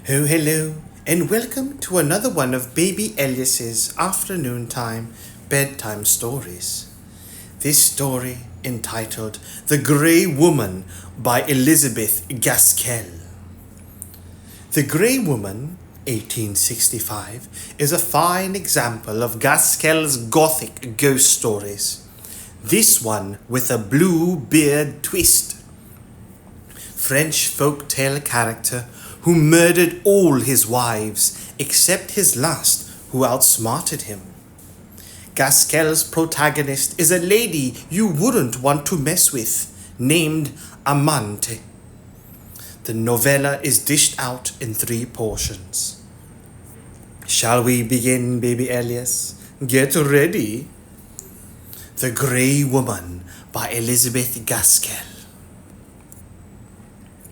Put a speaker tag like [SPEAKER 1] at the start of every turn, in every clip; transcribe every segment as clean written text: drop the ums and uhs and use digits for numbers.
[SPEAKER 1] Oh, hello, and welcome to another one of Baby Elias's afternoon time bedtime stories. This story entitled The Grey Woman by Elizabeth Gaskell. The Grey Woman, 1865, is a fine example of Gaskell's Gothic ghost stories. This one with a blue beard twist. French folktale character who murdered all his wives except his last, who outsmarted him. Gaskell's protagonist is a lady you wouldn't want to mess with, named Amante. The novella is dished out in 3 portions. Shall we begin, baby Elias? Get ready. The Grey Woman by Elizabeth Gaskell.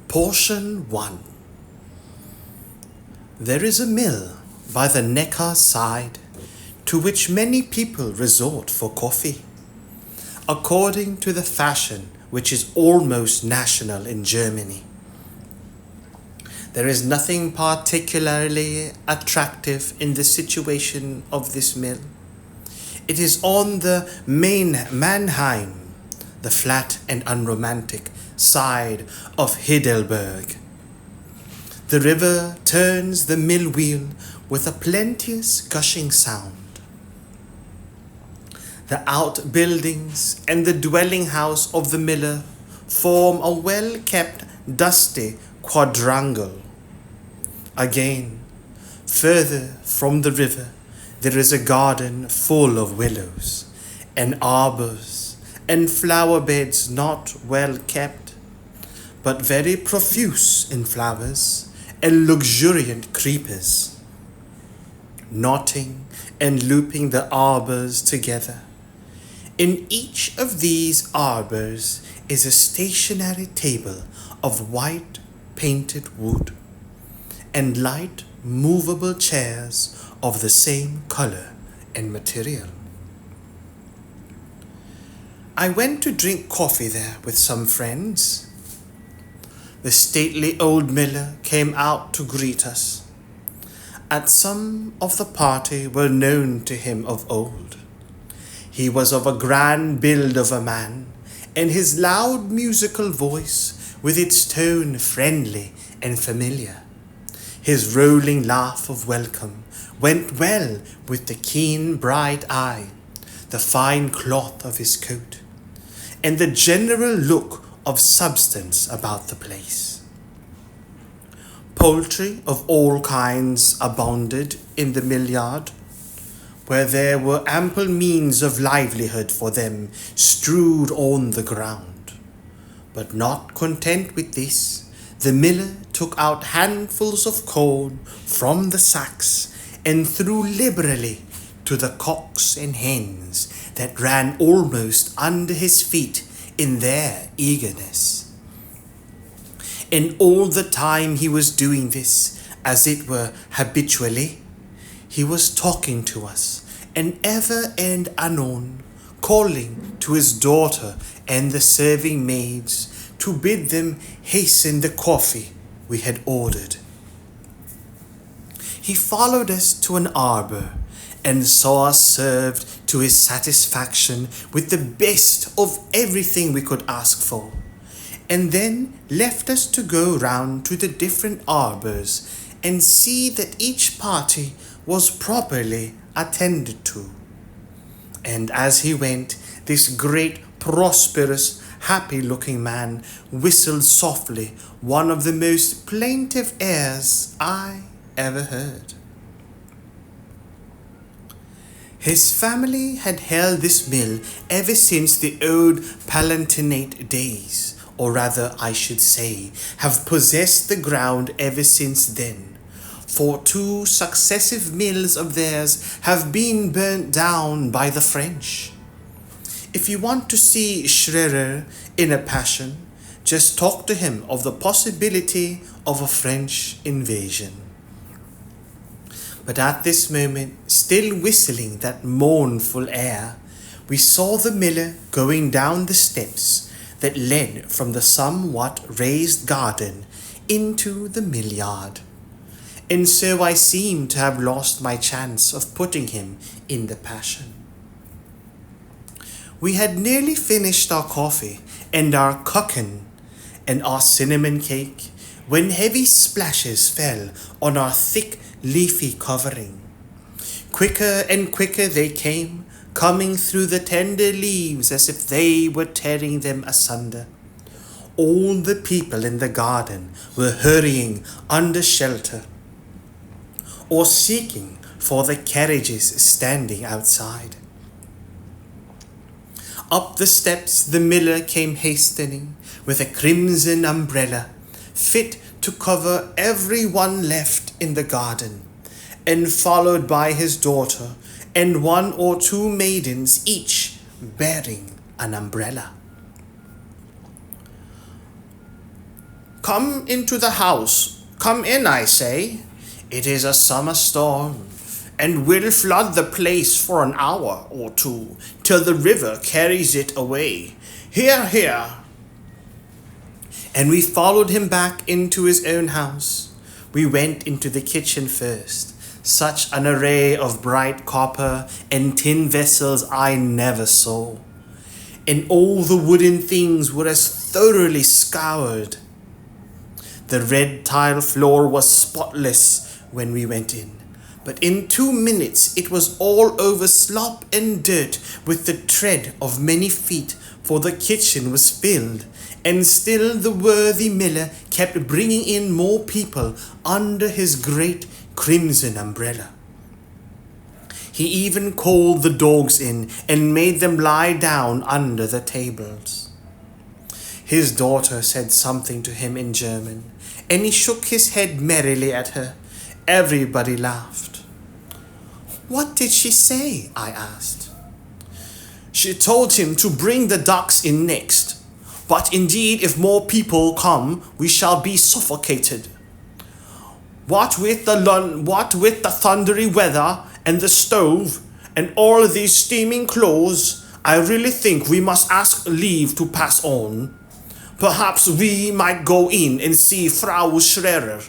[SPEAKER 1] Portion 1. There is a mill by the Neckar side to which many people resort for coffee, according to the fashion which is almost national in Germany. There is nothing particularly attractive in the situation of this mill. It is on the main Mannheim, the flat and unromantic side of Heidelberg. The river turns the mill wheel with a plenteous gushing sound. The outbuildings and the dwelling house of the miller form a well-kept, dusty quadrangle. Again, further from the river, there is a garden full of willows and arbors and flower beds not well kept, but very profuse in flowers and luxuriant creepers, knotting and looping the arbors together. In each of these arbors is a stationary table of white painted wood, and light movable chairs of the same color and material. I went to drink coffee there with some friends. The stately old miller came out to greet us, as some of the party were known to him of old. He was of a grand build of a man, and his loud musical voice, with its tone friendly and familiar, his rolling laugh of welcome, went well with the keen bright eye, the fine cloth of his coat, and the general look of substance about the place. Poultry of all kinds abounded in the mill yard, where there were ample means of livelihood for them strewed on the ground. But not content with this, the miller took out handfuls of corn from the sacks and threw liberally to the cocks and hens that ran almost under his feet in their eagerness. And all the time he was doing this, as it were habitually, he was talking to us, and ever and anon calling to his daughter and the serving maids to bid them hasten the coffee we had ordered. He followed us to an arbor and saw us served to his satisfaction with the best of everything we could ask for, and then left us to go round to the different arbors and see that each party was properly attended to. And as he went, this great, prosperous, happy-looking man whistled softly one of the most plaintive airs I ever heard. His family had held this mill ever since the old Palatinate days, or rather I should say, have possessed the ground ever since then, for 2 successive mills of theirs have been burnt down by the French. If you want to see Schrerer in a passion, just talk to him of the possibility of a French invasion. But at this moment, still whistling that mournful air, we saw the miller going down the steps that led from the somewhat raised garden into the mill yard. and so I seemed to have lost my chance of putting him in the passion. We had nearly finished our coffee and our kuchen and our cinnamon cake when heavy splashes fell on our thick leafy covering. Quicker and quicker they came, coming through the tender leaves as if they were tearing them asunder. All the people in the garden were hurrying under shelter or seeking for the carriages standing outside. Up the steps the miller came hastening with a crimson umbrella fit to cover every one left in the garden, and followed by his daughter and one or two maidens, each bearing an umbrella. "Come into the house, come in, I say. It is a summer storm, and will flood the place for an hour or two, till the river carries it away. Here, here." And we followed him back into his own house. We went into the kitchen first. Such an array of bright copper and tin vessels I never saw, and all the wooden things were as thoroughly scoured. The red tile floor was spotless when we went in, but in 2 minutes it was all over slop and dirt with the tread of many feet, for the kitchen was filled, and still the worthy miller kept bringing in more people under his great crimson umbrella. He even called the dogs in and made them lie down under the tables. His daughter said something to him in German, and he shook his head merrily at her. Everybody laughed. "What did she say?" I asked. "She told him to bring the ducks in next. But indeed, if more people come, we shall be suffocated. What with the thundery weather and the stove and all these steaming clothes, I really think we must ask leave to pass on. Perhaps we might go in and see Frau Schrerer."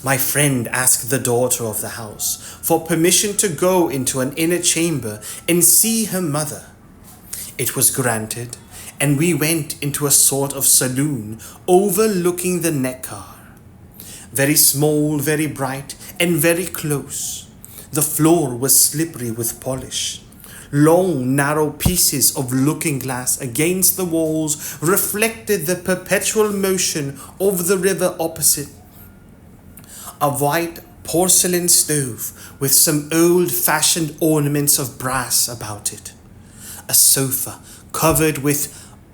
[SPEAKER 1] My friend asked the daughter of the house for permission to go into an inner chamber and see her mother. It was granted, and we went into a sort of saloon overlooking the Neckar. Very small, very bright, and very close. The floor was slippery with polish. Long, narrow pieces of looking glass against the walls reflected the perpetual motion of the river opposite. A white porcelain stove with some old-fashioned ornaments of brass about it. A sofa covered with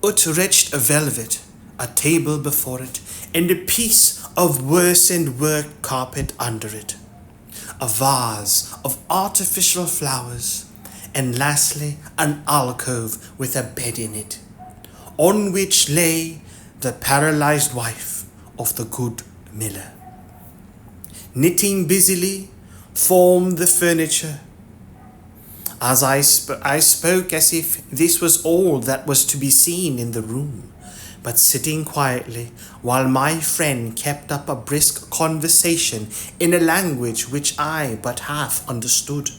[SPEAKER 1] Utrecht velvet, a table before it, and a piece of worsened work carpet under it. A vase of artificial flowers, and lastly an alcove with a bed in it, on which lay the paralyzed wife of the good miller. Knitting busily formed the furniture. As I spoke as if this was all that was to be seen in the room, but sitting quietly while my friend kept up a brisk conversation in a language which I but half understood.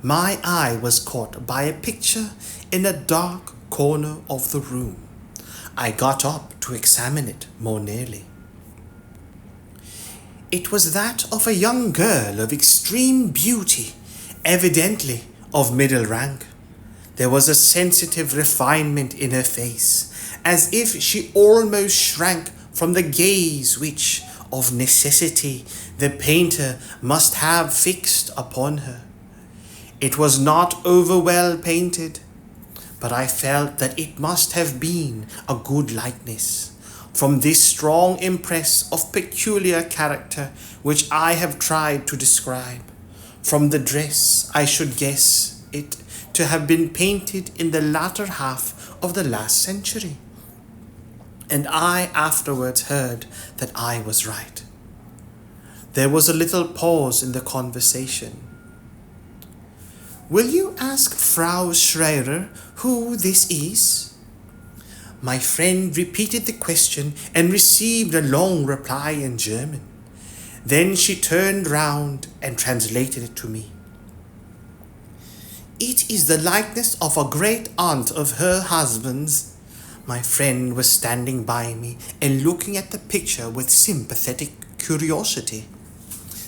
[SPEAKER 1] My eye was caught by a picture in a dark corner of the room. I got up to examine it more nearly. It was that of a young girl of extreme beauty, evidently of middle rank. There was a sensitive refinement in her face, as if she almost shrank from the gaze which, of necessity, the painter must have fixed upon her. It was not over well painted, but I felt that it must have been a good likeness, from this strong impress of peculiar character which I have tried to describe. From the dress, I should guess it to have been painted in the latter half of the last century. And I afterwards heard that I was right. There was a little pause in the conversation. "Will you ask Frau Schrerer who this is?" My friend repeated the question and received a long reply in German. Then she turned round and translated it to me. It is the likeness of a great aunt of her husband's. My friend was standing by me and looking at the picture with sympathetic curiosity.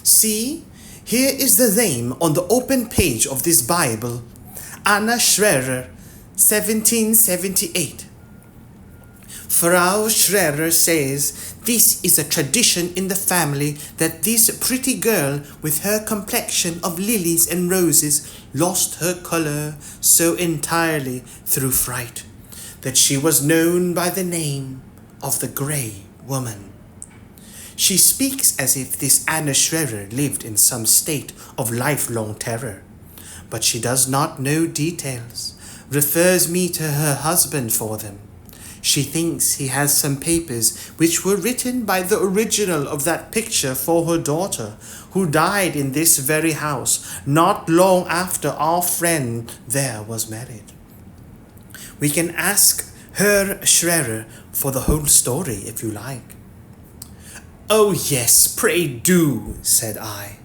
[SPEAKER 1] See, here is the name on the open page of this Bible. Anna Schrerer, 1778. Frau Schrerer says this is a tradition in the family that this pretty girl with her complexion of lilies and roses lost her colour so entirely through fright that she was known by the name of the Grey Woman. She speaks as if this Anna Schrerer lived in some state of lifelong terror, but she does not know details, refers me to her husband for them. She thinks he has some papers which were written by the original of that picture for her daughter, who died in this very house not long after our friend there was married. We can ask Herr Schrerer for the whole story if you like. Oh yes, pray do, said I.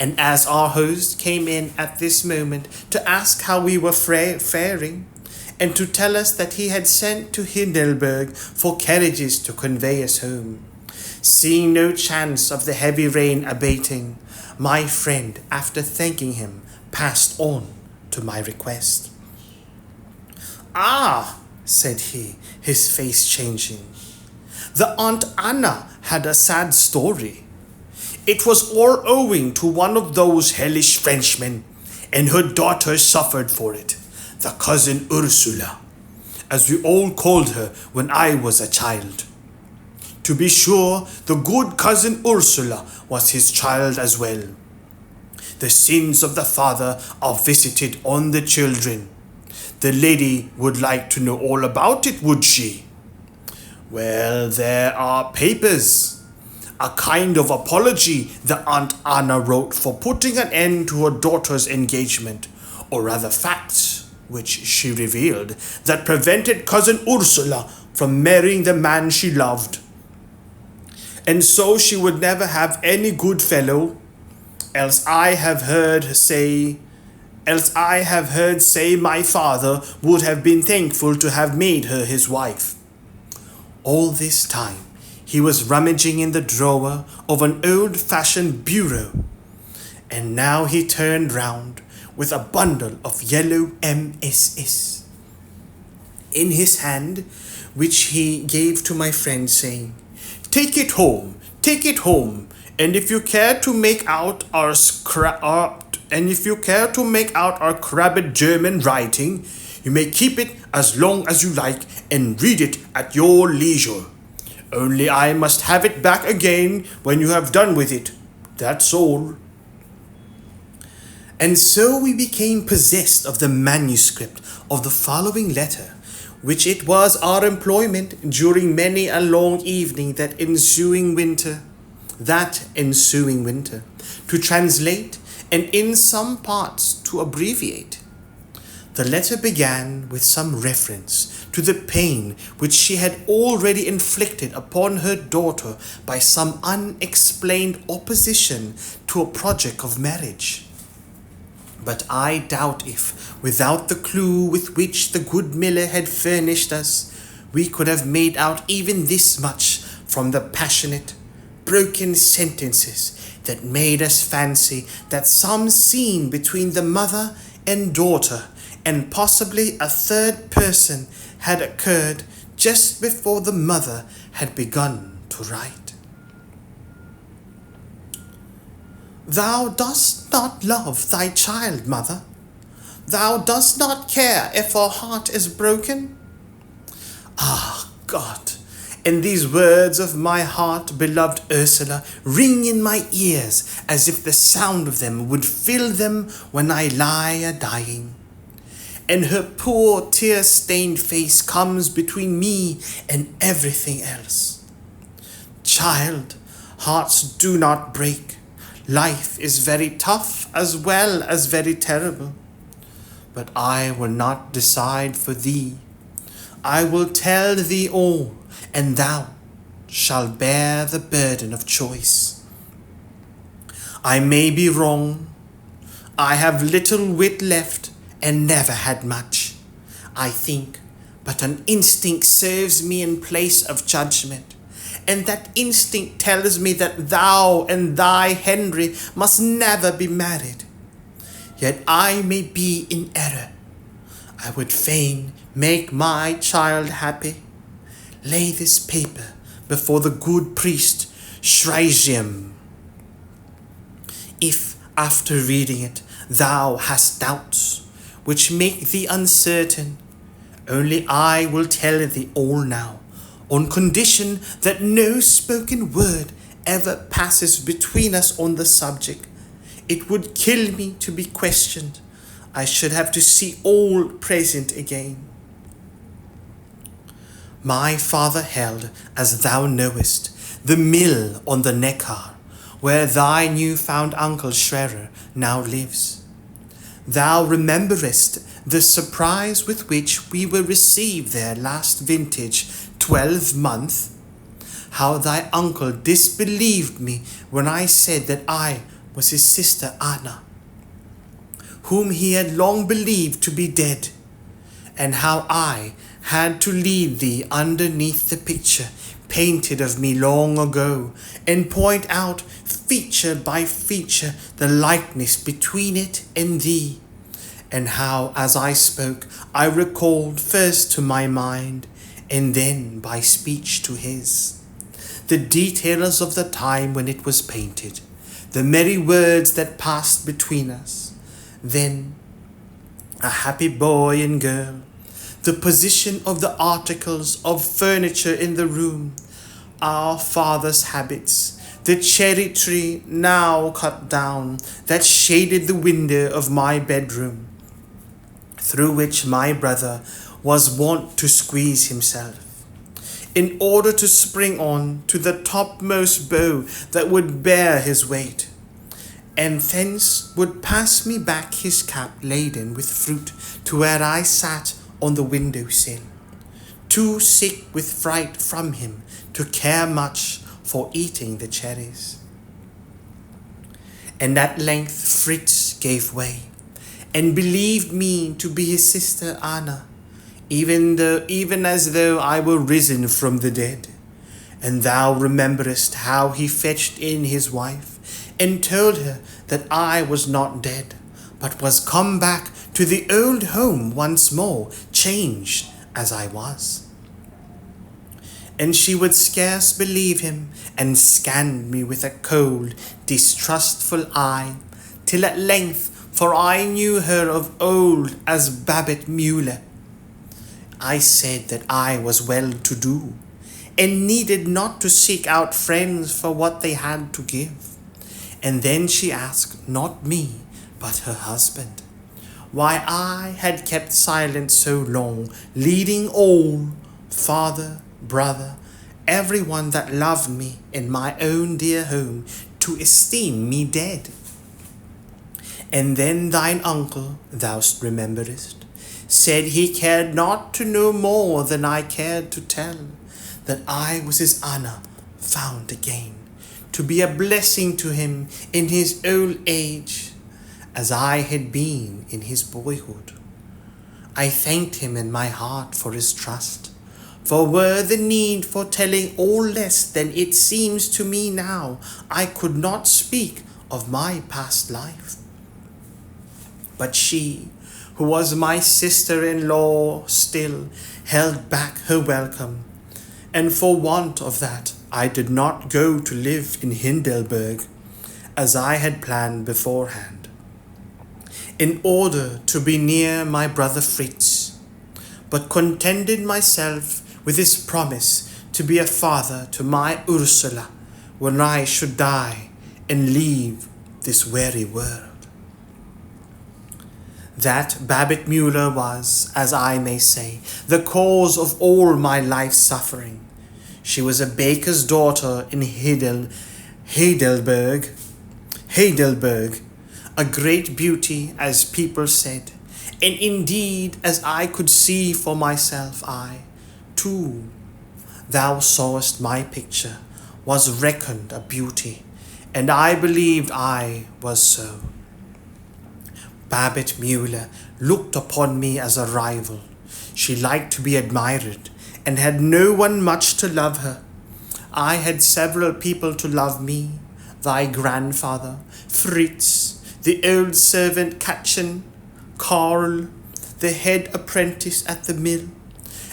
[SPEAKER 1] And as our host came in at this moment to ask how we were faring, and to tell us that he had sent to Hindelburg for carriages to convey us home, seeing no chance of the heavy rain abating, my friend, after thanking him, passed on to my request. Ah, said he, his face changing. The Aunt Anna had a sad story. It was all owing to one of those hellish Frenchmen, and her daughter suffered for it, the cousin Ursula, as we all called her when I was a child. To be sure, the good cousin Ursula was his child as well. The sins of the father are visited on the children. The lady would like to know all about it, would she? Well, there are papers. A kind of apology the Aunt Anna wrote for putting an end to her daughter's engagement, or rather facts, which she revealed, that prevented cousin Ursula from marrying the man she loved. And so she would never have any good fellow, else I have heard say my father would have been thankful to have made her his wife. All this time he was rummaging in the drawer of an old-fashioned bureau, and now he turned round with a bundle of yellow MSS in his hand, which he gave to my friend, saying, take it home, and if you care to make out our crabbed German writing, you may keep it as long as you like and read it at your leisure. Only I must have it back again when you have done with it. That's all. And so we became possessed of the manuscript of the following letter, which it was our employment during many a long evening that ensuing winter, to translate and in some parts to abbreviate. The letter began with some reference to the pain which she had already inflicted upon her daughter by some unexplained opposition to a project of marriage. But I doubt if, without the clue with which the good miller had furnished us, we could have made out even this much from the passionate, broken sentences that made us fancy that some scene between the mother and daughter, and possibly a third person, had occurred just before the mother had begun to write. Thou dost not love thy child, mother. Thou dost not care if her heart is broken. Ah, God, and these words of my heart, beloved Ursula, ring in my ears as if the sound of them would fill them when I lie a-dying. And her poor tear-stained face comes between me and everything else. Child, hearts do not break. Life is very tough as well as very terrible. But I will not decide for thee. I will tell thee all, and thou shalt bear the burden of choice. I may be wrong. I have little wit left and never had much, I think, but an instinct serves me in place of judgment, and that instinct tells me that thou and thy Henry must never be married. Yet I may be in error. I would fain make my child happy. Lay this paper before the good priest Shrisium. If, after reading it, thou hast doubts which make thee uncertain, only I will tell thee all now, on condition that no spoken word ever passes between us on the subject. It would kill me to be questioned. I should have to see all present again. My father held, as thou knowest, the mill on the Neckar, where thy new-found uncle Schwerer now lives. Thou rememberest the surprise with which we were received there last vintage 12-month, how thy uncle disbelieved me when I said that I was his sister Anna, whom he had long believed to be dead, and how I had to lead thee underneath the picture painted of me long ago, and point out feature by feature the likeness between it and thee, and how, as I spoke, I recalled first to my mind, and then by speech to his, the details of the time when it was painted, the merry words that passed between us, then a happy boy and girl, the position of the articles of furniture in the room, our father's habits, the cherry tree now cut down that shaded the window of my bedroom, through which my brother was wont to squeeze himself, in order to spring on to the topmost bough that would bear his weight, and thence would pass me back his cap laden with fruit to where I sat on the window-sill, too sick with fright from him to care much for eating the cherries. And at length Fritz gave way, and believed me to be his sister Anna, even as though I were risen from the dead. And thou rememberest how he fetched in his wife, and told her that I was not dead, but was come back to the old home once more, changed as I was. And she would scarce believe him, and scanned me with a cold, distrustful eye, till at length, for I knew her of old as Babette Muller, I said that I was well-to-do, and needed not to seek out friends for what they had to give. And then she asked not me, but her husband, why I had kept silent so long, leading all, father, brother, everyone that loved me in my own dear home, to esteem me dead. And then thine uncle, thou rememberest, said he cared not to know more than I cared to tell, that I was his Anna found again, to be a blessing to him in his old age, as I had been in his boyhood. I thanked him in my heart for his trust, for were the need for telling all less than it seems to me now, I could not speak of my past life. But she, who was my sister-in-law still, held back her welcome, and for want of that I did not go to live in Hindelburg, as I had planned beforehand, in order to be near my brother Fritz, but contented myself with his promise to be a father to my Ursula when I should die and leave this weary world. That Babette Muller was, as I may say, the cause of all my life's suffering. She was a baker's daughter in Heidelberg, a great beauty, as people said, and indeed, as I could see for myself, I, too, thou sawest my picture, was reckoned a beauty, and I believed I was so. Babette Mueller looked upon me as a rival. She liked to be admired, and had no one much to love her. I had several people to love me, thy grandfather, Fritz, the old servant Katchen, Karl, the head apprentice at the mill,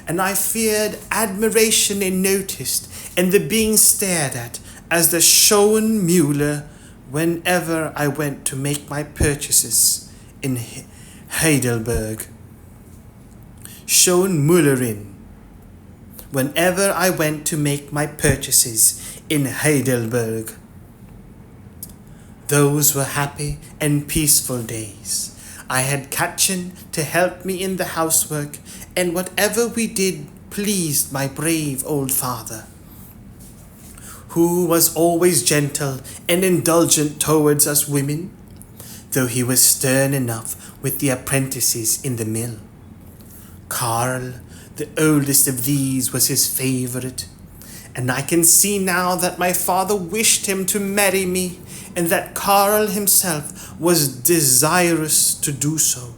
[SPEAKER 1] and I feared admiration and noticed, and the being stared at as the Schoen Mueller whenever I went to make my purchases in Heidelberg. Schoenmüllerin. Whenever I went to make my purchases in Heidelberg. Those were happy and peaceful days. I had Katchen to help me in the housework, and whatever we did pleased my brave old father, who was always gentle and indulgent towards us women, though he was stern enough with the apprentices in the mill. Karl, the oldest of these, was his favourite, and I can see now that my father wished him to marry me, and that Karl himself was desirous to do so.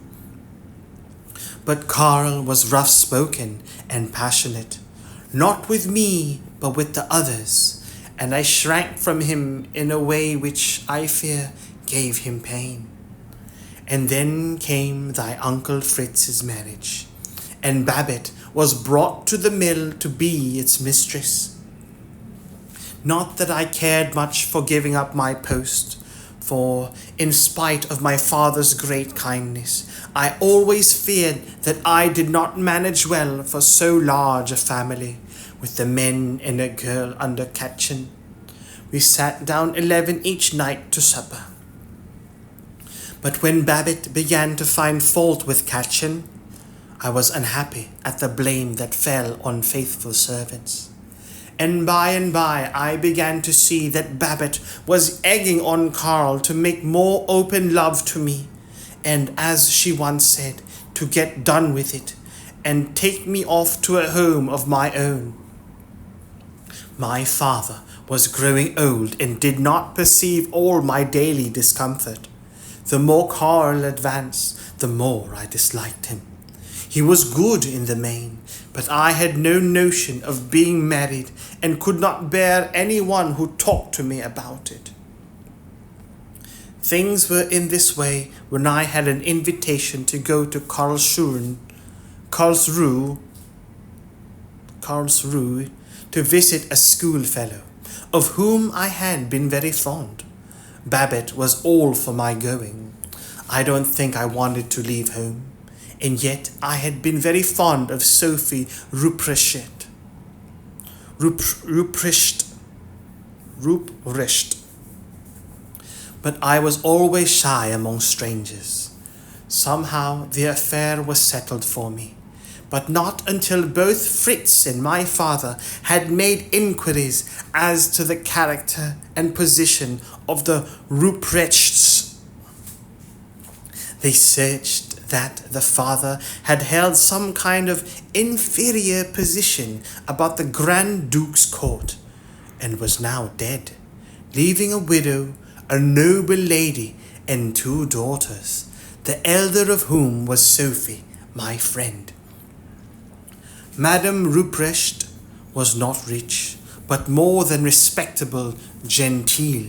[SPEAKER 1] But Karl was rough-spoken and passionate, not with me, but with the others, and I shrank from him in a way which, I fear, gave him pain. And then came thy uncle Fritz's marriage, and Babette was brought to the mill to be its mistress. Not that I cared much for giving up my post, for, in spite of my father's great kindness, I always feared that I did not manage well for so large a family, with the men and a girl under Katchen. We sat down 11 each night to supper. But when Babette began to find fault with Katchen, I was unhappy at the blame that fell on faithful servants. And by I began to see that Babette was egging on Karl to make more open love to me, and, as she once said, to get done with it, and take me off to a home of my own. My father was growing old and did not perceive all my daily discomfort. The more Karl advanced, the more I disliked him. He was good in the main, but I had no notion of being married and could not bear anyone who talked to me about it. Things were in this way when I had an invitation to go to Karlsruhe, to visit a schoolfellow, of whom I had been very fond. Babette was all for my going. I don't think I wanted to leave home, and yet I had been very fond of Sophie Ruprecht. But I was always shy among strangers. Somehow the affair was settled for me, but not until both Fritz and my father had made inquiries as to the character and position of the Ruprechts. They searched that the father had held some kind of inferior position about the Grand Duke's court, and was now dead, leaving a widow, a noble lady, and 2 daughters, the elder of whom was Sophie, my friend. Madame Ruprecht was not rich, but more than respectable, genteel.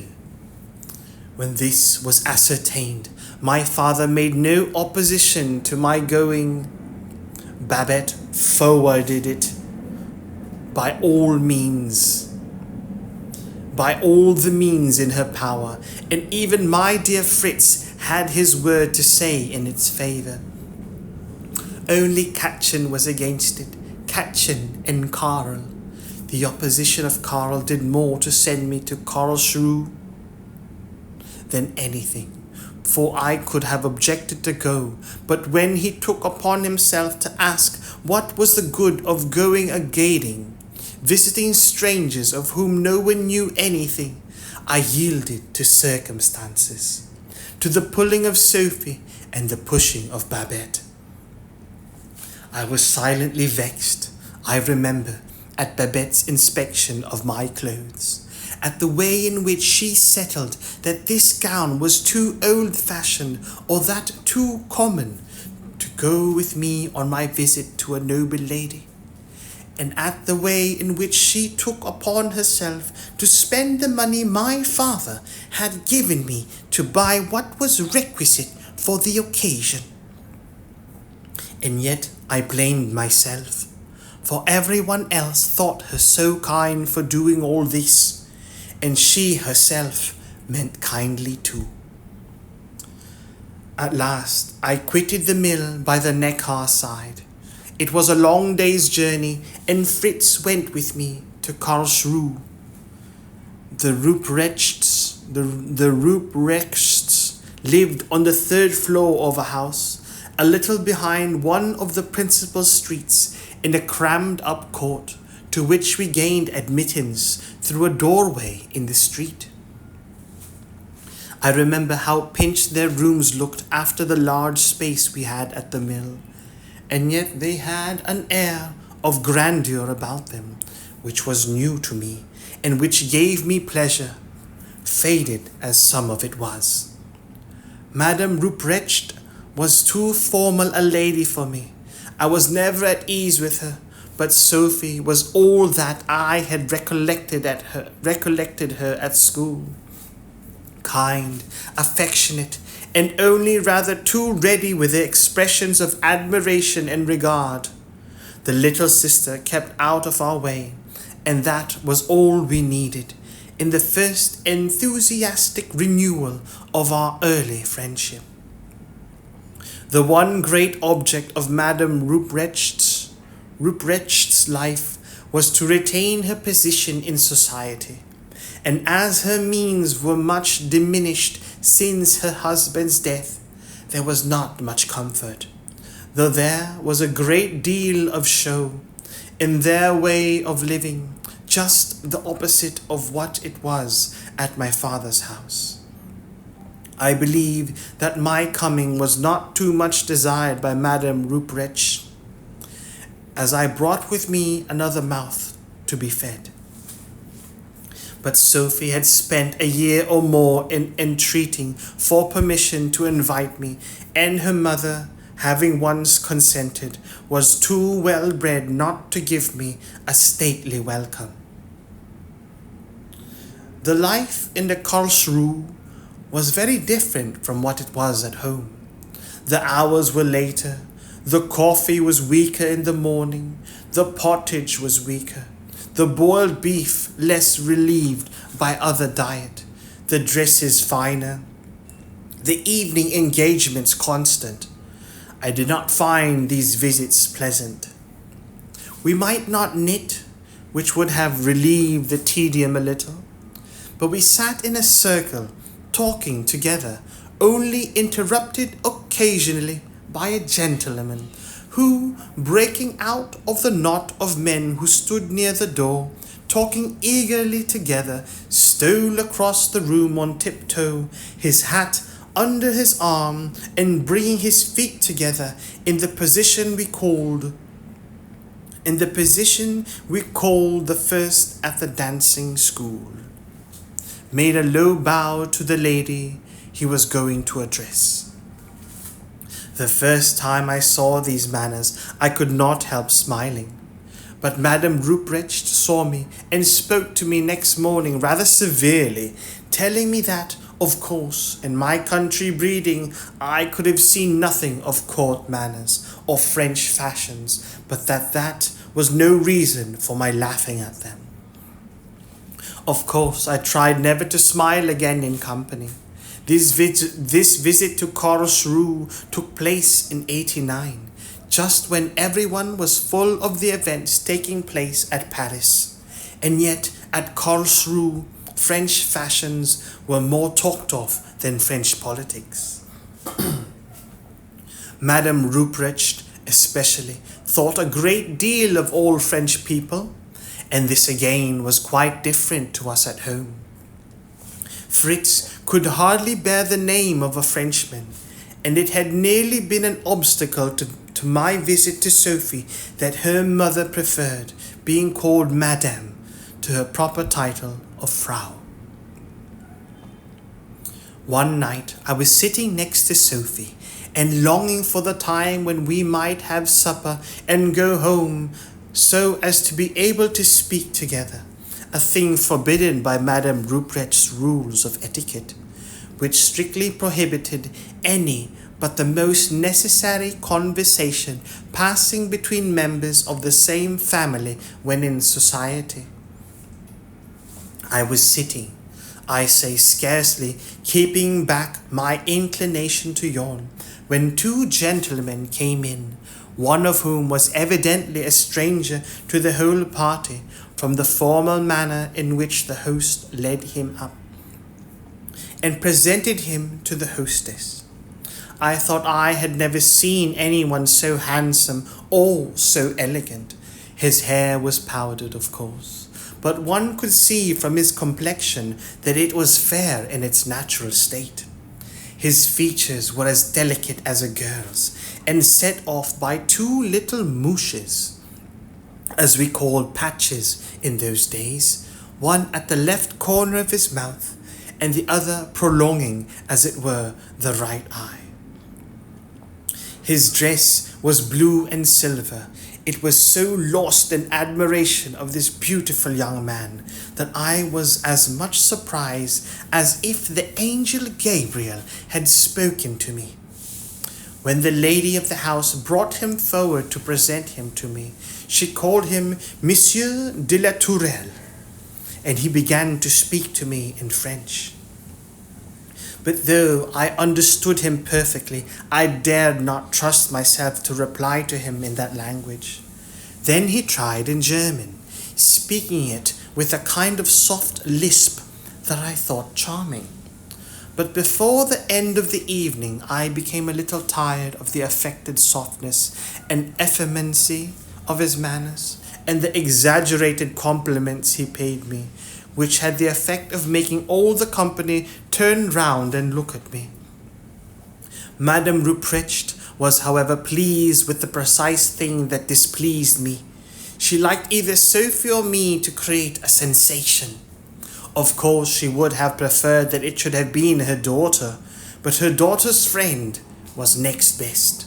[SPEAKER 1] When this was ascertained, my father made no opposition to my going. Babette forwarded it by all the means in her power, and even my dear Fritz had his word to say in its favour. Only Katchen was against it, Katchen and Karl. The opposition of Karl did more to send me to Karlsruhe than anything, for I could have objected to go, but when he took upon himself to ask what was the good of going a-gadding, visiting strangers of whom no one knew anything, I yielded to circumstances, to the pulling of Sophie and the pushing of Babette. I was silently vexed, I remember, at Babette's inspection of my clothes, at the way in which she settled that this gown was too old-fashioned or that too common to go with me on my visit to a noble lady, and at the way in which she took upon herself to spend the money my father had given me to buy what was requisite for the occasion. And yet I blamed myself, for everyone else thought her so kind for doing all this, and she herself meant kindly too. At last I quitted the mill by the Neckar side. It was a long day's journey, and Fritz went with me to Karlsruhe. The Ruprechts lived on the third floor of a house, a little behind one of the principal streets, in a crammed-up court, to which we gained admittance through a doorway in the street. I remember how pinched their rooms looked after the large space we had at the mill, and yet they had an air of grandeur about them, which was new to me, and which gave me pleasure, faded as some of it was. Madame Ruprecht was too formal a lady for me. I was never at ease with her, but Sophie was all that I had recollected her at school. Kind, affectionate, and only rather too ready with the expressions of admiration and regard. The little sister kept out of our way, and that was all we needed in the first enthusiastic renewal of our early friendship. The one great object of Madame Ruprecht's life was to retain her position in society, and as her means were much diminished since her husband's death, there was not much comfort, though there was a great deal of show in their way of living, just the opposite of what it was at my father's house. I believe that my coming was not too much desired by Madame Ruprecht, as I brought with me another mouth to be fed. But Sophie had spent a year or more in entreating for permission to invite me, and her mother, having once consented, was too well bred not to give me a stately welcome. The life in the Karlsruhe was very different from what it was at home. The hours were later, the coffee was weaker in the morning, the pottage was weaker, the boiled beef less relieved by other diet, the dresses finer, the evening engagements constant. I did not find these visits pleasant. We might not knit, which would have relieved the tedium a little, but we sat in a circle, talking together, only interrupted occasionally by a gentleman who, breaking out of the knot of men who stood near the door, talking eagerly together, stole across the room on tiptoe, his hat under his arm, and bringing his feet together in the position we called the first at the dancing school, made a low bow to the lady he was going to address. The first time I saw these manners, I could not help smiling. But Madame Ruprecht saw me and spoke to me next morning rather severely, telling me that, of course, in my country breeding, I could have seen nothing of court manners or French fashions, but that was no reason for my laughing at them. Of course, I tried never to smile again in company. This visit to Karlsruhe took place in 89, just when everyone was full of the events taking place at Paris. And yet, at Karlsruhe, French fashions were more talked of than French politics. Madame Ruprecht, especially, thought a great deal of all French people, and this again was quite different to us at home. Fritz could hardly bear the name of a Frenchman, and it had nearly been an obstacle to my visit to Sophie that her mother preferred being called Madame to her proper title of of Frau. One night I was sitting next to Sophie and longing for the time when we might have supper and go home so as to be able to speak together, a thing forbidden by Madame Ruprecht's rules of etiquette, which strictly prohibited any but the most necessary conversation passing between members of the same family when in society. I was sitting, I say scarcely keeping back my inclination to yawn, when two gentlemen came in, one of whom was evidently a stranger to the whole party from the formal manner in which the host led him up, and presented him to the hostess. I thought I had never seen anyone so handsome or so elegant. His hair was powdered, of course, but one could see from his complexion that it was fair in its natural state. His features were as delicate as a girl's, and set off by two little mouches, as we called patches in those days, one at the left corner of his mouth, and the other prolonging, as it were, the right eye. His dress was blue and silver. It was so lost in admiration of this beautiful young man that I was as much surprised as if the angel Gabriel had spoken to me. When the lady of the house brought him forward to present him to me, she called him Monsieur de la Tourelle, and he began to speak to me in French. But though I understood him perfectly, I dared not trust myself to reply to him in that language. Then he tried in German, speaking it with a kind of soft lisp that I thought charming. But before the end of the evening, I became a little tired of the affected softness and effeminacy of his manners, and the exaggerated compliments he paid me, which had the effect of making all the company turn round and look at me. Madame Ruprecht was, however, pleased with the precise thing that displeased me. She liked either Sophie or me to create a sensation. Of course, she would have preferred that it should have been her daughter, but her daughter's friend was next best.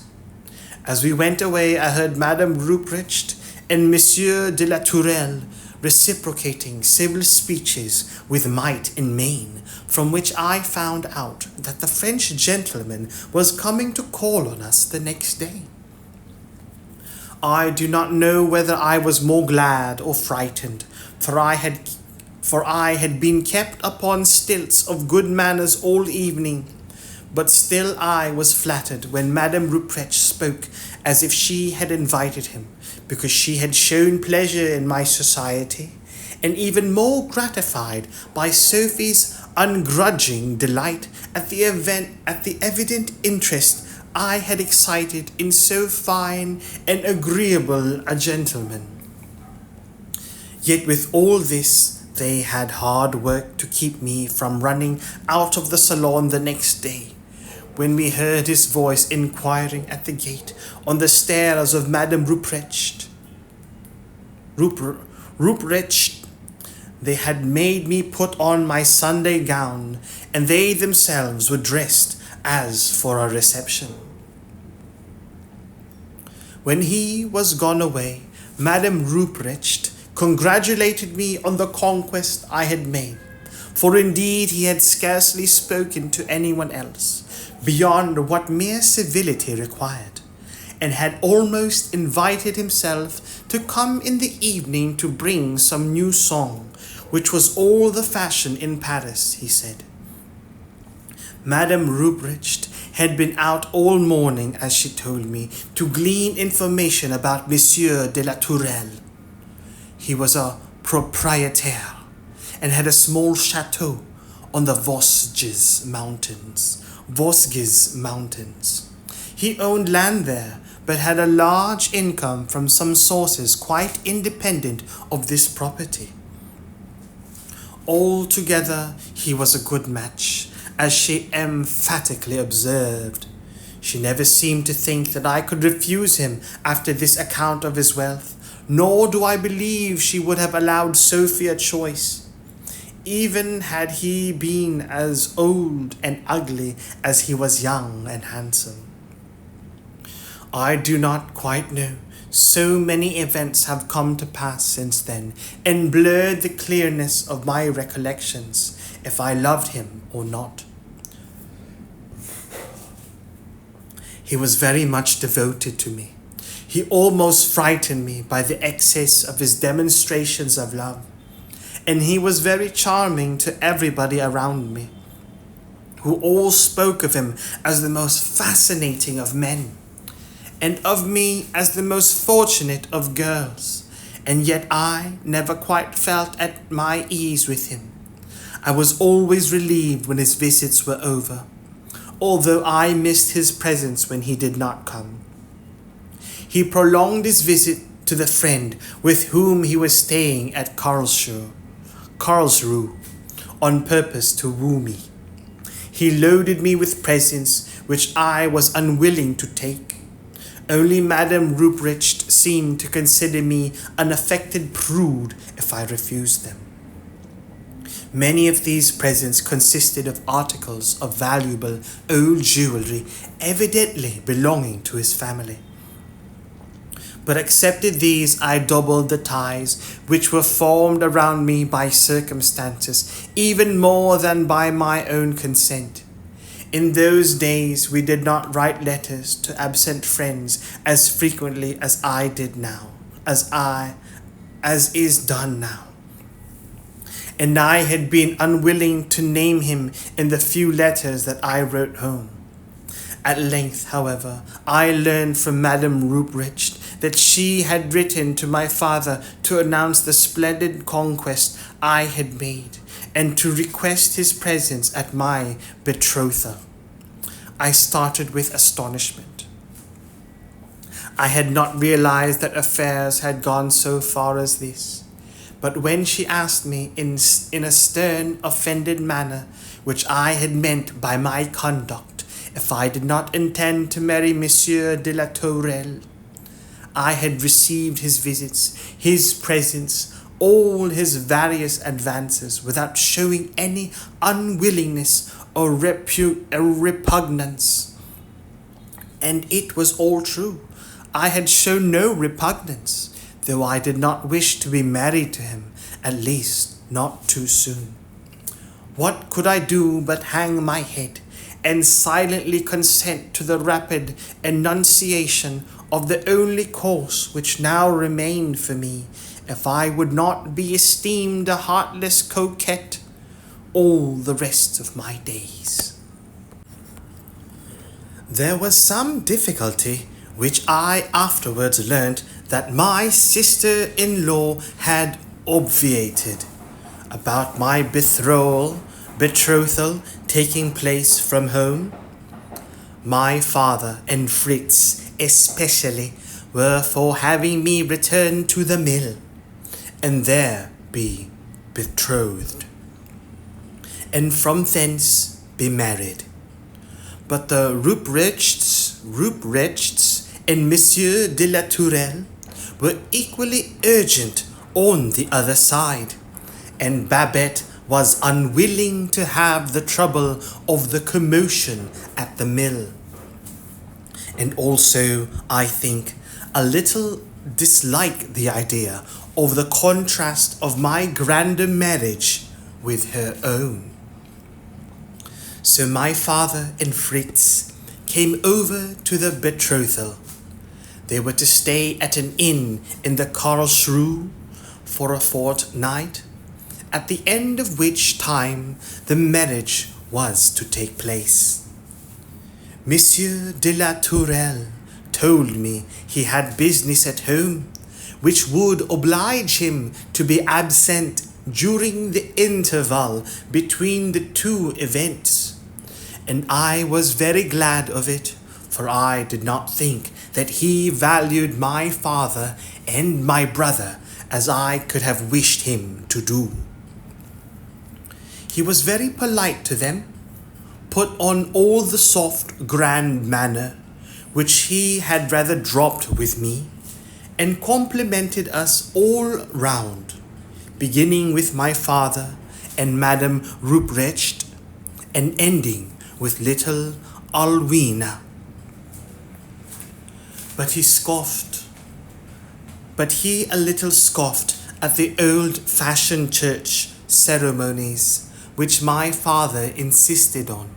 [SPEAKER 1] As we went away, I heard Madame Ruprecht and Monsieur de la Tourelle reciprocating civil speeches with might and main, from which I found out that the French gentleman was coming to call on us the next day. I do not know whether I was more glad or frightened, for I had been kept upon stilts of good manners all evening, but still I was flattered when Madame Ruprecht spoke as if she had invited him, because she had shown pleasure in my society, and even more gratified by Sophie's ungrudging delight at the evident interest I had excited in so fine and agreeable a gentleman. Yet with all this, they had hard work to keep me from running out of the salon the next day, when we heard his voice inquiring at the gate on the stairs of Madame Ruprecht. They had made me put on my Sunday gown, and they themselves were dressed as for a reception. When he was gone away, Madame Ruprecht congratulated me on the conquest I had made, for indeed he had scarcely spoken to anyone else beyond what mere civility required, and had almost invited himself to come in the evening to bring some new song, which was all the fashion in Paris, he said. Madame Ruprecht had been out all morning, as she told me, to glean information about Monsieur de la Tourelle. He was a proprietaire, and had a small chateau on the Vosges Mountains. He owned land there, but had a large income from some sources quite independent of this property. Altogether, he was a good match, as she emphatically observed. She never seemed to think that I could refuse him after this account of his wealth, nor do I believe she would have allowed Sophie a choice. even had he been as old and ugly as he was young and handsome. I do not quite know. So many events have come to pass since then, and blurred the clearness of my recollections, if I loved him or not. He was very much devoted to me. He almost frightened me by the excess of his demonstrations of love, and he was very charming to everybody around me, who all spoke of him as the most fascinating of men, and of me as the most fortunate of girls, and yet I never quite felt at my ease with him. I was always relieved when his visits were over, although I missed his presence when he did not come. He prolonged his visit to the friend with whom he was staying at Karlsruhe, on purpose to woo me. He loaded me with presents which I was unwilling to take. Only Madame Ruprecht seemed to consider me an affected prude if I refused them. Many of these presents consisted of articles of valuable old jewelry, evidently belonging to his family. But accepted these, I doubled the ties which were formed around me by circumstances, even more than by my own consent. In those days we did not write letters to absent friends as frequently as I did now, as is done now. And I had been unwilling to name him in the few letters that I wrote home. At length, however, I learned from Madame Ruprecht that she had written to my father to announce the splendid conquest I had made, and to request his presence at my betrothal. I started with astonishment. I had not realized that affairs had gone so far as this. But when she asked me in a stern, offended manner, which I had meant by my conduct, if I did not intend to marry Monsieur de la Tourelle, I had received his visits, his presents, all his various advances, without showing any unwillingness or repugnance. And it was all true. I had shown no repugnance, though I did not wish to be married to him, at least not too soon. What could I do but hang my head and silently consent to the rapid enunciation of the only course which now remained for me, if I would not be esteemed a heartless coquette all the rest of my days? There was some difficulty, which I afterwards learnt that my sister-in-law had obviated, about my betrothal taking place from home. My father and Fritz especially were for having me return to the mill, and there be betrothed, and from thence be married. But the Ruprechts and Monsieur de la Tourelle were equally urgent on the other side, and Babette was unwilling to have the trouble of the commotion at the mill, and also, I think, a little disliked the idea of the contrast of my grander marriage with her own. So my father and Fritz came over to the betrothal. They were to stay at an inn in the Karlsruhe for a fortnight, at the end of which time the marriage was to take place. Monsieur de la Tourelle told me he had business at home, which would oblige him to be absent during the interval between the two events, and I was very glad of it, for I did not think that he valued my father and my brother as I could have wished him to do. He was very polite to them, put on all the soft, grand manner which he had rather dropped with me, and complimented us all round, beginning with my father and Madame Ruprecht, and ending with little Alwina. But he a little scoffed at the old-fashioned church ceremonies which my father insisted on,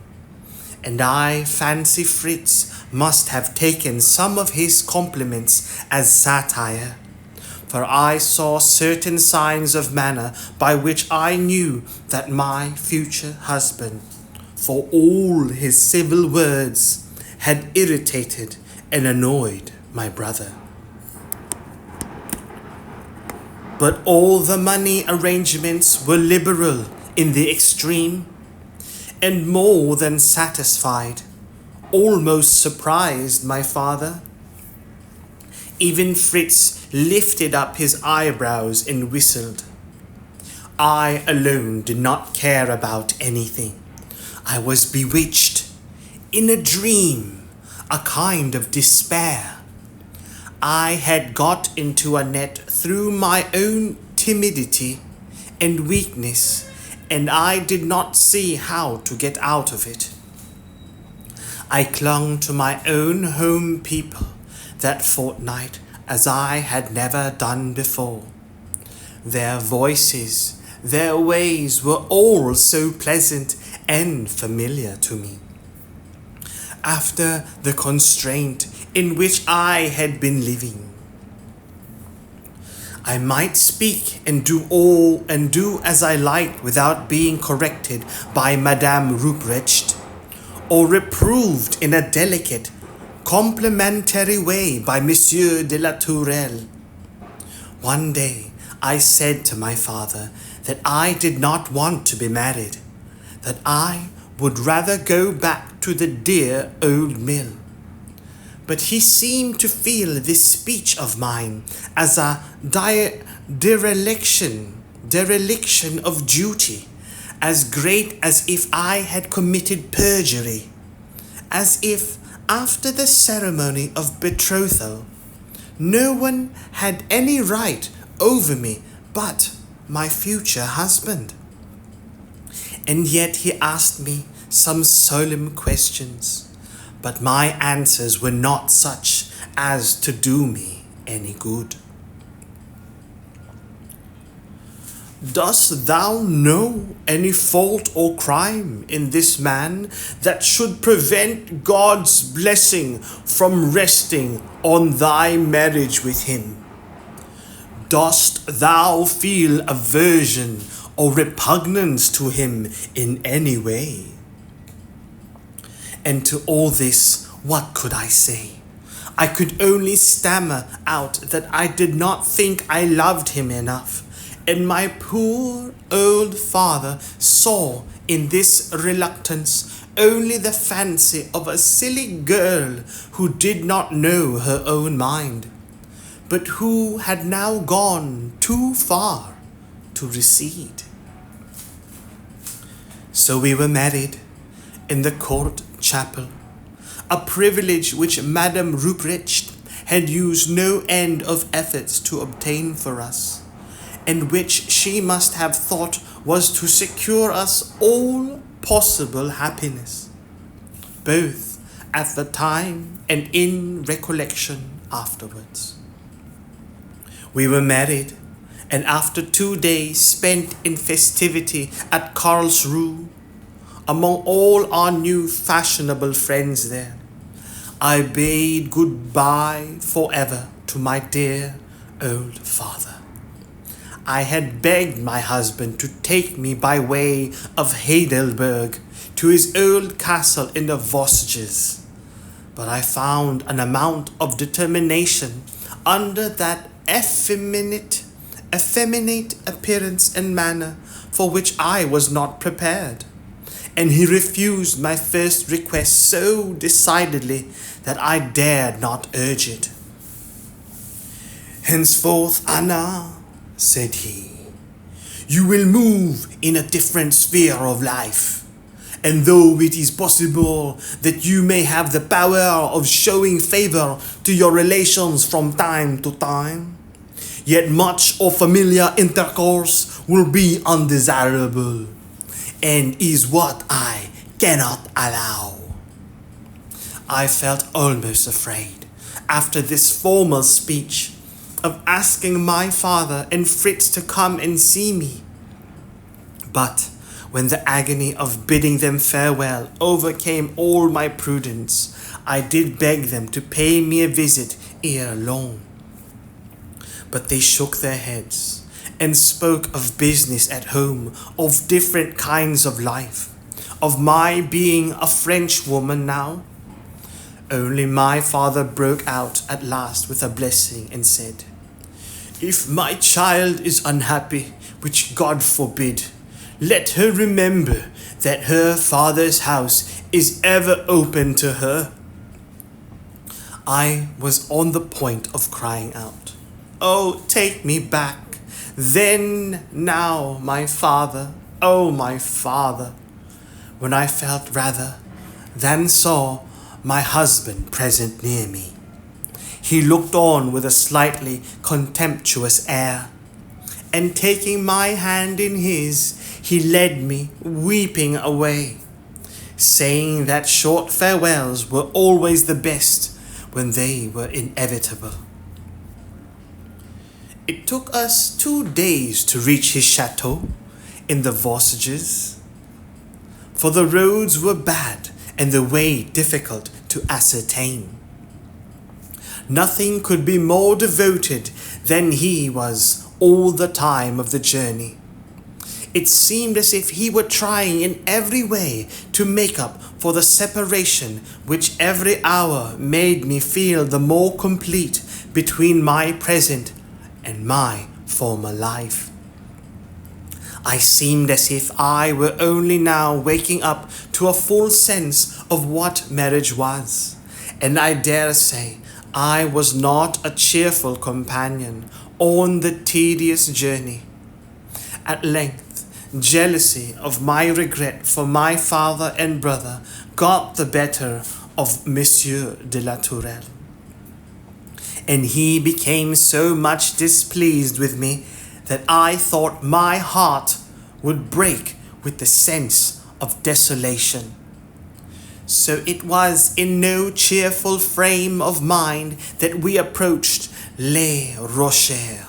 [SPEAKER 1] and I fancy Fritz must have taken some of his compliments as satire, for I saw certain signs of manner by which I knew that my future husband, for all his civil words, had irritated and annoyed my brother. But all the money arrangements were liberal in the extreme, and more than satisfied, almost surprised my father. Even Fritz lifted up his eyebrows and whistled. I alone did not care about anything. I was bewitched, in a dream, a kind of despair. I had got into a net through my own timidity and weakness, and I did not see how to get out of it. I clung to my own home people that fortnight as I had never done before. Their voices, their ways were all so pleasant and familiar to me. After the constraint in which I had been living, I might speak and do as I liked without being corrected by Madame Ruprecht, or reproved in a delicate, complimentary way by Monsieur de la Tourelle. One day I said to my father that I did not want to be married, that I would rather go back to the dear old mill. But he seemed to feel this speech of mine as a dereliction of duty, as great as if I had committed perjury, as if after the ceremony of betrothal no one had any right over me but my future husband. And yet he asked me some solemn questions, but my answers were not such as to do me any good. Dost thou know any fault or crime in this man that should prevent God's blessing from resting on thy marriage with him? Dost thou feel aversion or repugnance to him in any way? And to all this, what could I say? I could only stammer out that I did not think I loved him enough, and my poor old father saw in this reluctance only the fancy of a silly girl who did not know her own mind, but who had now gone too far to recede. So we were married in the court chapel, a privilege which Madame Ruprecht had used no end of efforts to obtain for us, and which she must have thought was to secure us all possible happiness, both at the time and in recollection afterwards. We were married, and after 2 days spent in festivity at Karlsruhe, among all our new fashionable friends there, I bade goodbye forever to my dear old father. I had begged my husband to take me by way of Heidelberg to his old castle in the Vosges, but I found an amount of determination under that effeminate appearance and manner for which I was not prepared, and he refused my first request so decidedly that I dared not urge it. Henceforth, Anna, said he, you will move in a different sphere of life, and though it is possible that you may have the power of showing favor to your relations from time to time, yet much or familiar intercourse will be undesirable, and is what I cannot allow. I felt almost afraid, after this formal speech, of asking my father and Fritz to come and see me. But when the agony of bidding them farewell overcame all my prudence, I did beg them to pay me a visit ere long. But they shook their heads and spoke of business at home, of different kinds of life, of my being a French woman now. Only my father broke out at last with a blessing and said, "If my child is unhappy, which God forbid, let her remember that her father's house is ever open to her." I was on the point of crying out, "Oh, take me back, then, now, my father, oh, my father," when I felt rather than saw my husband present near me. He looked on with a slightly contemptuous air, and taking my hand in his, he led me weeping away, saying that short farewells were always the best when they were inevitable. It took us 2 days to reach his chateau in the Vosges, for the roads were bad and the way difficult to ascertain. Nothing could be more devoted than he was all the time of the journey. It seemed as if he were trying in every way to make up for the separation which every hour made me feel the more complete between my present and my former life. I seemed as if I were only now waking up to a full sense of what marriage was, and I dare say I was not a cheerful companion on the tedious journey. At length, jealousy of my regret for my father and brother got the better of Monsieur de la Tourelle, and he became so much displeased with me that I thought my heart would break with the sense of desolation. So it was in no cheerful frame of mind that we approached Les Rochers,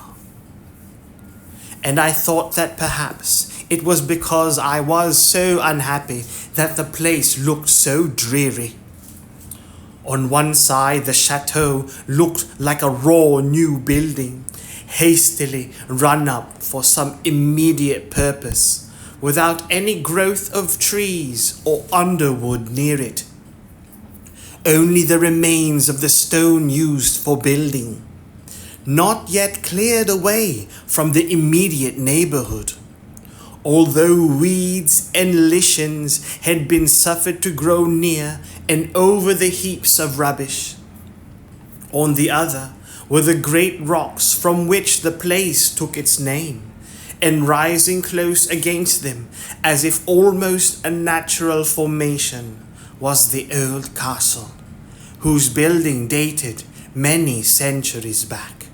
[SPEAKER 1] and I thought that perhaps it was because I was so unhappy that the place looked so dreary. On one side, the chateau looked like a raw new building, hastily run up for some immediate purpose, without any growth of trees or underwood near it. Only the remains of the stone used for building, not yet cleared away from the immediate neighborhood, although weeds and lichens had been suffered to grow near and over the heaps of rubbish. On the other were the great rocks from which the place took its name, and rising close against them, as if almost a natural formation, was the old castle, whose building dated many centuries back.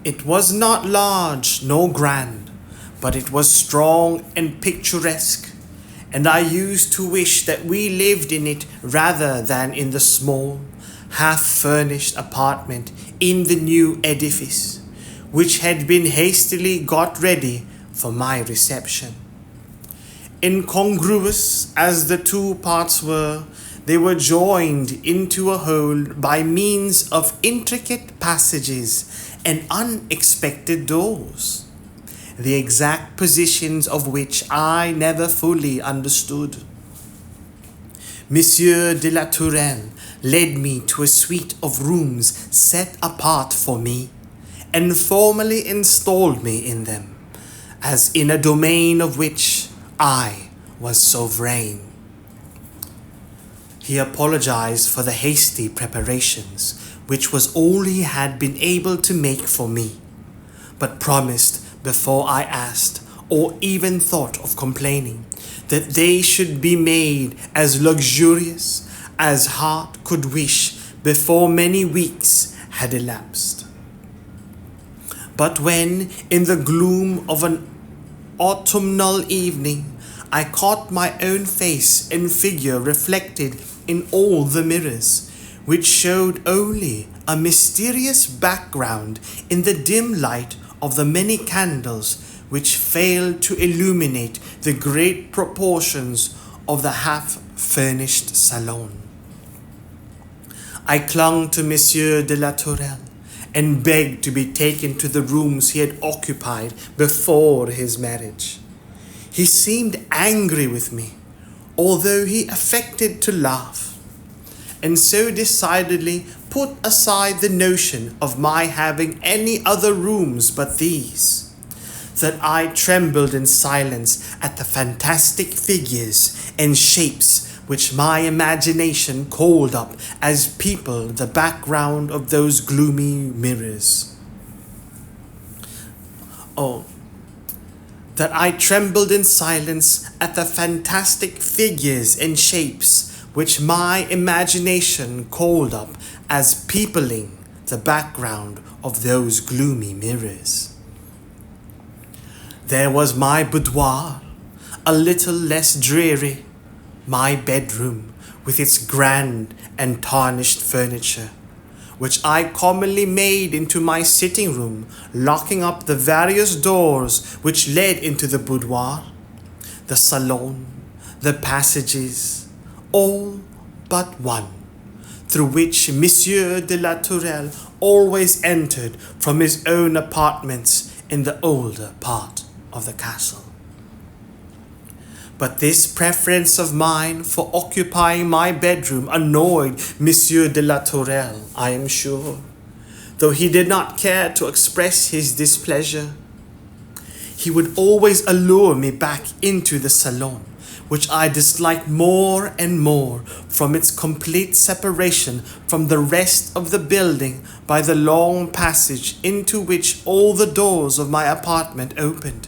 [SPEAKER 1] It was not large nor grand, but it was strong and picturesque, and I used to wish that we lived in it rather than in the small, half-furnished apartment in the new edifice, which had been hastily got ready for my reception. Incongruous as the two parts were, they were joined into a whole by means of intricate passages and unexpected doors, the exact positions of which I never fully understood. Monsieur de la Tourelle led me to a suite of rooms set apart for me, and formally installed me in them, as in a domain of which I was sovereign. He apologized for the hasty preparations, which was all he had been able to make for me, but promised before I asked or even thought of complaining that they should be made as luxurious as heart could wish before many weeks had elapsed. But when, in the gloom of an autumnal evening, I caught my own face and figure reflected in all the mirrors, which showed only a mysterious background in the dim light of the many candles which failed to illuminate the great proportions of the half-furnished salon. I clung to Monsieur de la Tourelle and begged to be taken to the rooms he had occupied before his marriage. He seemed angry with me, although he affected to laugh, and so decidedly put aside the notion of my having any other rooms but these, that I trembled in silence at the fantastic figures and shapes which my imagination called up as peopled the background of those gloomy mirrors. That I trembled in silence at the fantastic figures and shapes which my imagination called up as peopling the background of those gloomy mirrors. There was my boudoir, a little less dreary, my bedroom with its grand and tarnished furniture, which I commonly made into my sitting room, locking up the various doors which led into the boudoir, the salon, the passages, all but one, through which Monsieur de la Tourelle always entered from his own apartments in the older part of the castle. But this preference of mine for occupying my bedroom annoyed Monsieur de la Tourelle, I am sure, though he did not care to express his displeasure. He would always allure me back into the salon, which I disliked more and more from its complete separation from the rest of the building by the long passage into which all the doors of my apartment opened.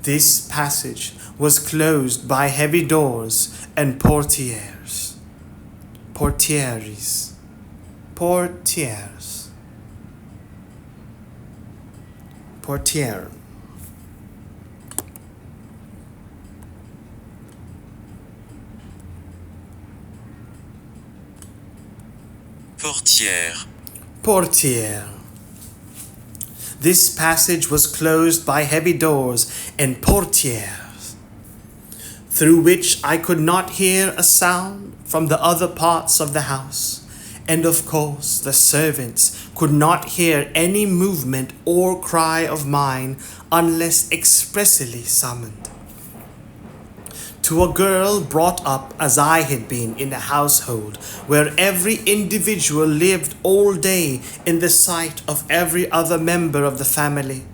[SPEAKER 1] This passage was closed by heavy doors and portières. Portières. Portière. Portière. This passage was closed by heavy doors and portières, through which I could not hear a sound from the other parts of the house, and of course the servants could not hear any movement or cry of mine unless expressly summoned. To a girl brought up as I had been in a household where every individual lived all day in the sight of every other member of the family,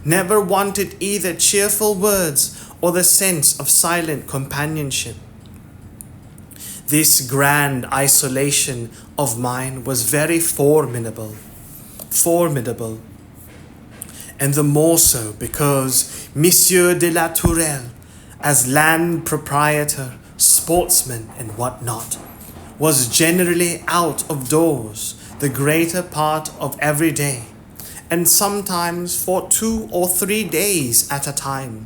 [SPEAKER 1] never wanted either cheerful words or the sense of silent companionship. This grand isolation of mine was very formidable, and the more so because Monsieur de la Tourelle, as land proprietor, sportsman, and what not, was generally out of doors the greater part of every day, and sometimes for 2 or 3 days at a time.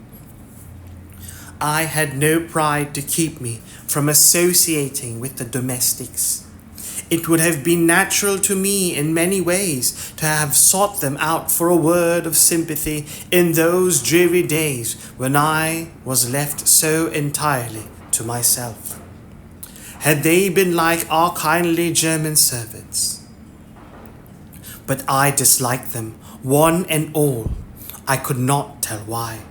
[SPEAKER 1] I had no pride to keep me from associating with the domestics. It would have been natural to me in many ways to have sought them out for a word of sympathy in those dreary days when I was left so entirely to myself, had they been like our kindly German servants. But I disliked them, one and all. I could not tell why.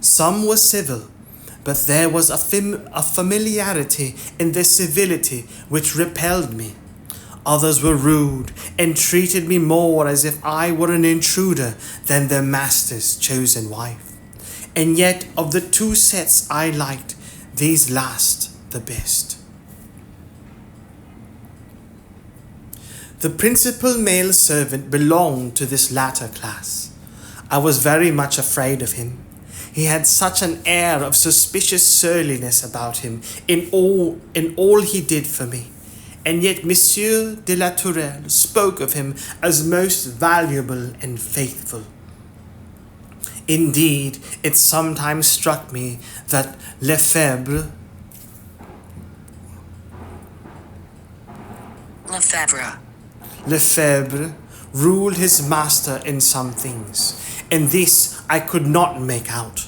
[SPEAKER 1] Some were civil, but there was a familiarity in their civility which repelled me. Others were rude and treated me more as if I were an intruder than their master's chosen wife. And yet of the 2 sets I liked, these last the best. The principal male servant belonged to this latter class. I was very much afraid of him. He had such an air of suspicious surliness about him in all he did for me, and yet Monsieur de la Tourelle spoke of him as most valuable and faithful. Indeed, it sometimes struck me that Lefebvre ruled his master in some things, and this I could not make out.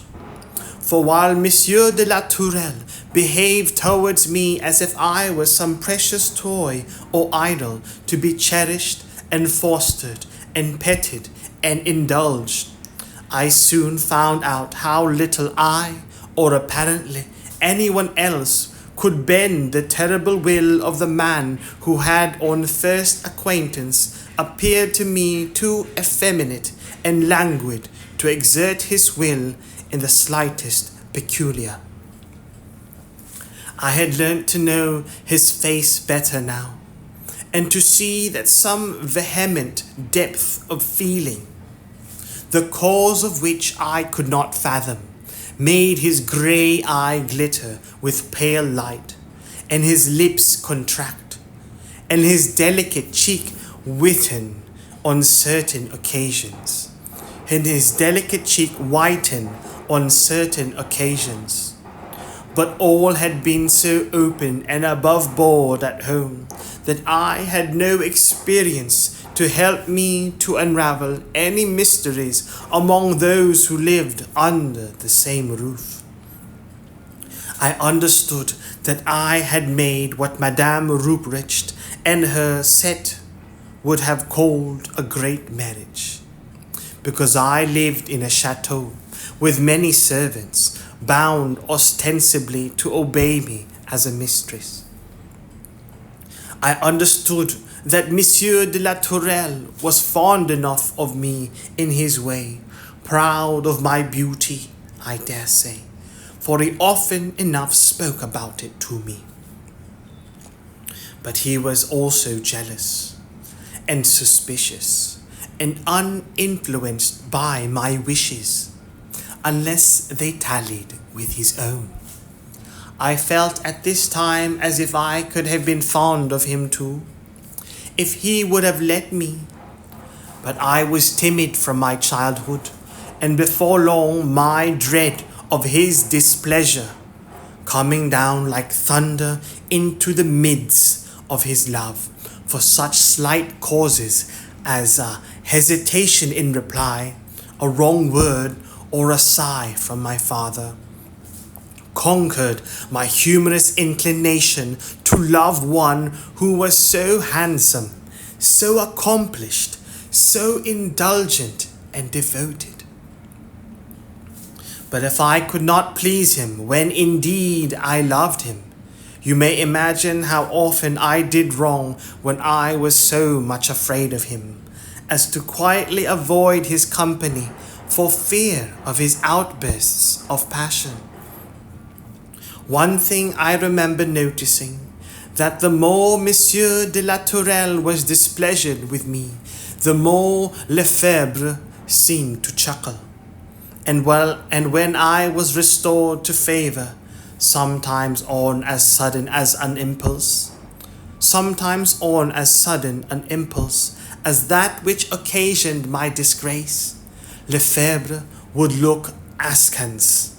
[SPEAKER 1] For while Monsieur de la Tourelle behaved towards me as if I was some precious toy or idol to be cherished and fostered and petted and indulged, I soon found out how little I, or apparently anyone else, could bend the terrible will of the man who had on first acquaintance appeared to me too effeminate and languid to exert his will in the slightest peculiar. I had learnt to know his face better now, and to see that some vehement depth of feeling, the cause of which I could not fathom, made his grey eye glitter with pale light, and his lips contract, and his delicate cheek whiten on certain occasions, But all had been so open and above board at home that I had no experience to help me to unravel any mysteries among those who lived under the same roof. I understood that I had made what Madame Ruprecht and her set would have called a great marriage, because I lived in a chateau with many servants, bound ostensibly to obey me as a mistress. I understood that Monsieur de la Tourelle was fond enough of me in his way, proud of my beauty, I dare say, for he often enough spoke about it to me. But he was also jealous and suspicious and uninfluenced by my wishes, unless they tallied with his own. I felt at this time as if I could have been fond of him too, if he would have let me. But I was timid from my childhood, and before long my dread of his displeasure, coming down like thunder into the midst of his love, for such slight causes as a hesitation in reply, a wrong word, or a sigh from my father, conquered my humorous inclination to love one who was so handsome, so accomplished, so indulgent and devoted. But if I could not please him when indeed I loved him, you may imagine how often I did wrong when I was so much afraid of him, as to quietly avoid his company for fear of his outbursts of passion. One thing I remember noticing, that the more Monsieur de la Tourelle was displeasured with me, the more Lefebvre seemed to chuckle. And when I was restored to favour, sometimes on as sudden an impulse as that which occasioned my disgrace, Lefebvre would look askance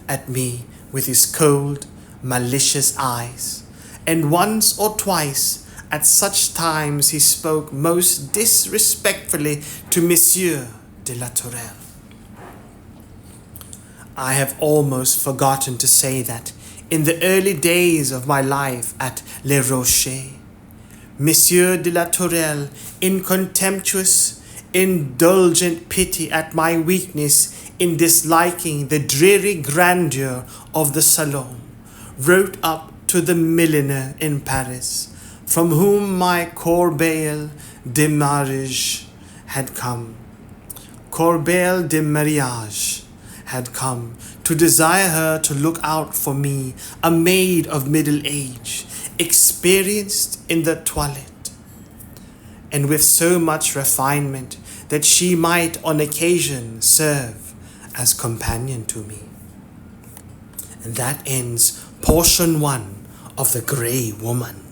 [SPEAKER 1] at me with his cold, malicious eyes, and once or twice at such times he spoke most disrespectfully to Monsieur de la Tourelle. I have almost forgotten to say that in the early days of my life at Les Rochers, Monsieur de la Tourelle, in contemptuous, indulgent pity at my weakness in disliking the dreary grandeur of the salon, wrote up to the milliner in Paris, from whom my corbeille de mariage had come, to desire her to look out for me, a maid of middle age, experienced in the toilette, and with so much refinement that she might on occasion serve as companion to me. And that ends portion 1 of The Grey Woman.